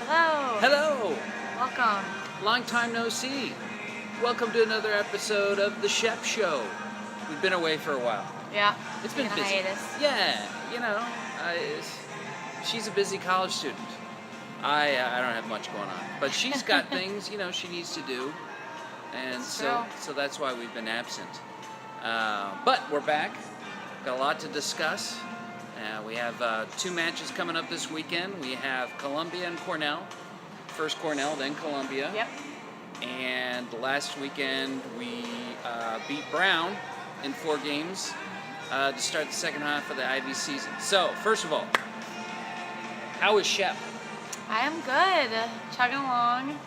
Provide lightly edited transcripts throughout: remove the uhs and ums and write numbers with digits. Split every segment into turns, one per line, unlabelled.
Hello.
Hello.
Welcome.
Long time no see. Welcome to another episode of the Shep Show. We've been away for a while.
Yeah.
It's been
taking a
busy.
hiatus.
Yeah, she's a busy college student. I don't have much going on, but she's got things she needs to do, and
It's
so
true.
that's why we've been absent. But we're back. Got a lot to discuss. We have 2 matches coming up this weekend. We have Columbia and Cornell. First Cornell, then Columbia.
Yep.
And last weekend we beat Brown in 4 games to start the second half of the Ivy season. So, first of all, how is Shep?
I am good. Chugging along.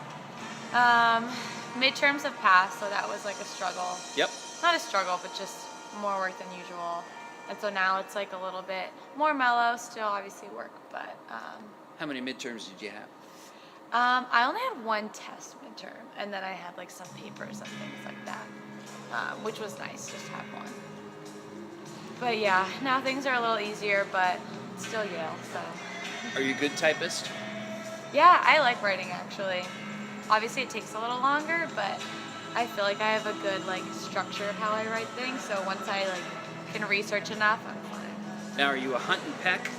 Midterms have passed, so that was like a struggle.
Yep.
Not a struggle, but just more work than usual. And so now it's like a little bit more mellow. Still, obviously, work, but.
How many midterms did you have?
I only had 1 test midterm, and then I had like some papers and things like that, which was nice, just to have one. But yeah, now things are a little easier, but it's still Yale, so.
Are you a good typist?
Yeah, I like writing actually. Obviously it takes a little longer, but I feel like I have a good like structure of how I write things, so once I like can research enough, I'm fine.
Now, are you a hunt and peck,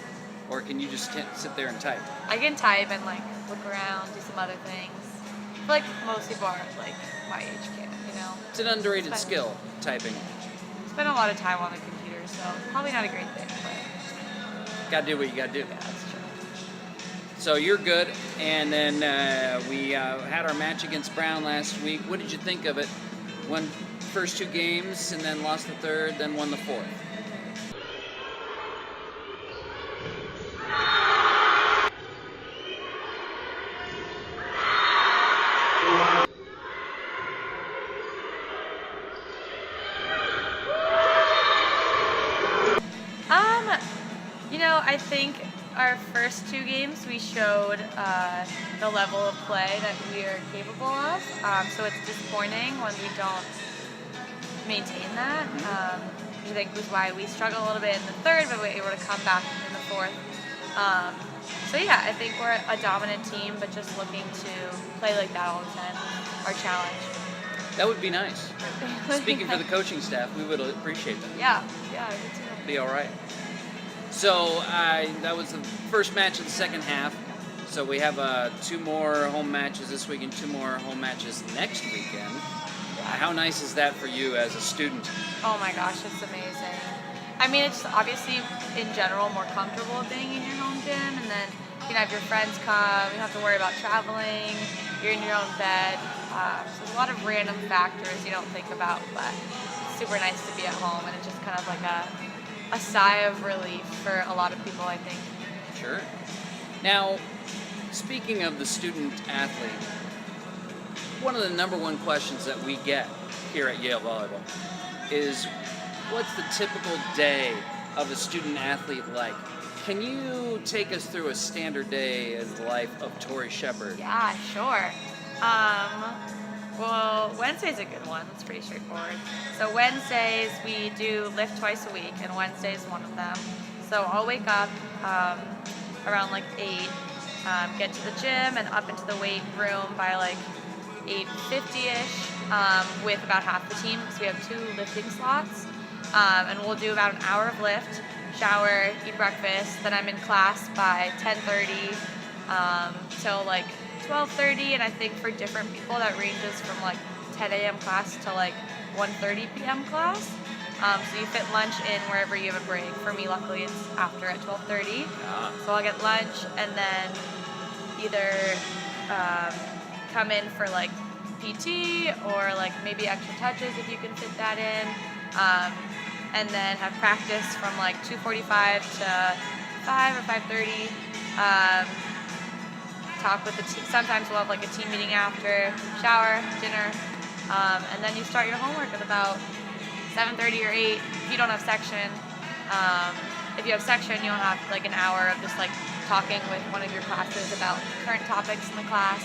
or can you just sit there and type?
I can type and like look around, do some other things. I feel like most people are like my age can,
It's an underrated
It's fine.
skill, typing.
Spend a lot of time on the computer, so probably not a great thing, but
Gotta do what you gotta do.
yeah, that's true.
So you're good, and then we had our match against Brown last week. What did you think of it? Won first 2 games, and then lost the third, then won the 4th.
I think our first 2 games we showed the level of play that we are capable of. So it's disappointing when we don't maintain that. Which I think was why we struggled a little bit in the 3rd, but we were able to come back in the 4th. So yeah, I think we're a dominant team, but just looking to play like that all the time. Our challenge.
That would be nice. Speaking for the coaching staff, we would appreciate that.
Yeah, me too.
Be all right. So that was the first match of the second half. So we have 2 more home matches this week and 2 more home matches next weekend. How nice is that for you as a student?
Oh my gosh, it's amazing. I mean, it's obviously in general more comfortable being in your home gym, and then you can have your friends come. You don't have to worry about traveling. You're in your own bed. So there's a lot of random factors you don't think about, but it's super nice to be at home, and it's just kind of like a sigh of relief for a lot of people, I think.
Sure. Now, speaking of the student athlete, one of the number 1 questions that we get here at Yale Volleyball is, what's the typical day of a student athlete like? Can you take us through a standard day in the life of Tori Shepard?
Yeah, sure. Well, Wednesday's a good one. It's pretty straightforward. So Wednesdays we do lift twice a week, and Wednesday's one of them. So I'll wake up around like 8, get to the gym and up into the weight room by like 8:50ish with about half the team because we have 2 lifting slots. And we'll do about an hour of lift, shower, eat breakfast. Then I'm in class by 10:30 till like 12:30, and I think for different people that ranges from like 10 a.m. class to like 1:30 p.m. class. So you fit lunch in wherever you have a break. For me, luckily, it's after at 12:30. So I'll get lunch and then either come in for like PT or like maybe extra touches if you can fit that in. And then have practice from like 2:45 to 5 or 5:30. Talk with the team. Sometimes we'll have like a team meeting after, shower, dinner, and then you start your homework at about 7:30 or 8 if you don't have section. If you have section, you'll have like an hour of just like talking with one of your classes about current topics in the class.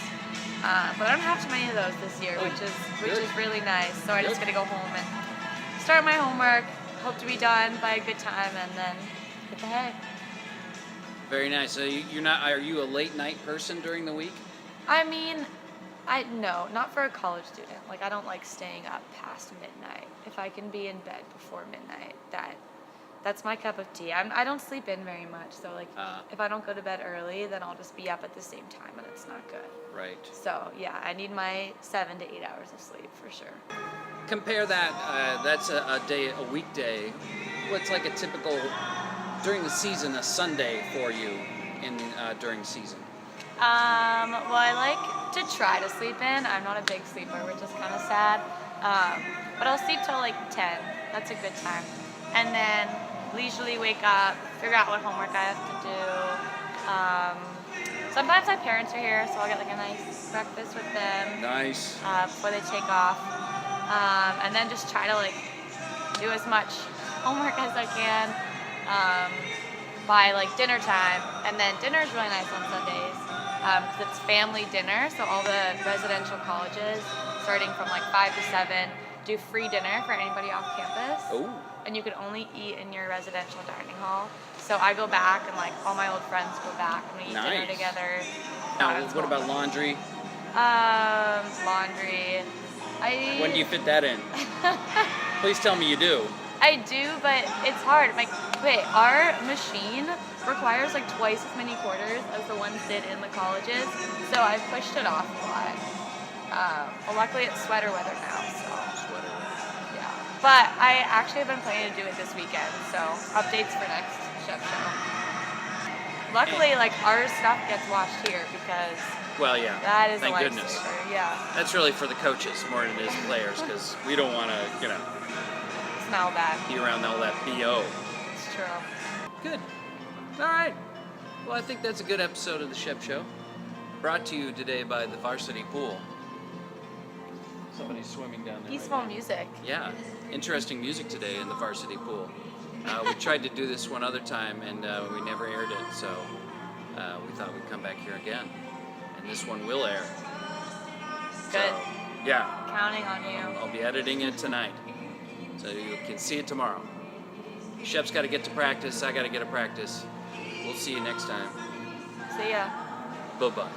But I don't have too many of those this year, which is really nice. So I just get to go home and start my homework, hope to be done by a good time, and then hit the hay.
Very nice. So you're not? Are you a late night person during the week?
I mean, no, not for a college student. Like I don't like staying up past midnight. If I can be in bed before midnight, that's my cup of tea. I don't sleep in very much, so like if I don't go to bed early, then I'll just be up at the same time, and it's not good.
Right.
So yeah, I need my 7 to 8 hours of sleep for sure.
Compare that. That's a weekday. What's like a typical during the season, a Sunday for you in during season?
Well, I like to try to sleep in. I'm not a big sleeper, which is kind of sad. But I'll sleep till like 10. That's a good time. And then leisurely wake up, figure out what homework I have to do. Sometimes my parents are here, so I'll get like a nice breakfast with them.
Nice.
Before they take off. And then just try to like do as much homework as I can by like dinner time. And then dinner is really nice on Sundays. Because it's family dinner, so all the residential colleges, starting from like 5 to 7, do free dinner for anybody off campus.
Oh.
And you can only eat in your residential dining hall. So I go back, and like all my old friends go back, and we eat dinner together.
Now, what about laundry?
Laundry.
When do you fit that in? Please tell me you do.
I do, but it's hard. Our machine requires like twice as many quarters as the ones did in the colleges, so I've pushed it off a lot. Well, luckily it's sweater weather now, so.
Sweater.
Yeah. But I actually have been planning to do it this weekend, so updates for next Shep Show. Luckily, like our stuff gets washed here because.
Well, yeah.
That is
Thank
a
goodness.
lifesaver. Yeah.
That's really for the coaches more than it is players, because we don't want to,
Smell bad.
be around all that BO.
It's true.
Good. All right. Well, I think that's a good episode of the Shep Show. Brought to you today by the Varsity Pool. Somebody's swimming down there.
Peaceful
right now.
music.
Yeah. Interesting music today in the Varsity Pool. We tried to do this one other time, and we never aired it, so we thought we'd come back here again. And this one will air.
Good.
So, yeah.
Counting on you.
I'll be editing it tonight, so you can see it tomorrow. Shep's got to get to practice. I got to get to practice. We'll see you next time.
See ya.
Bye-bye.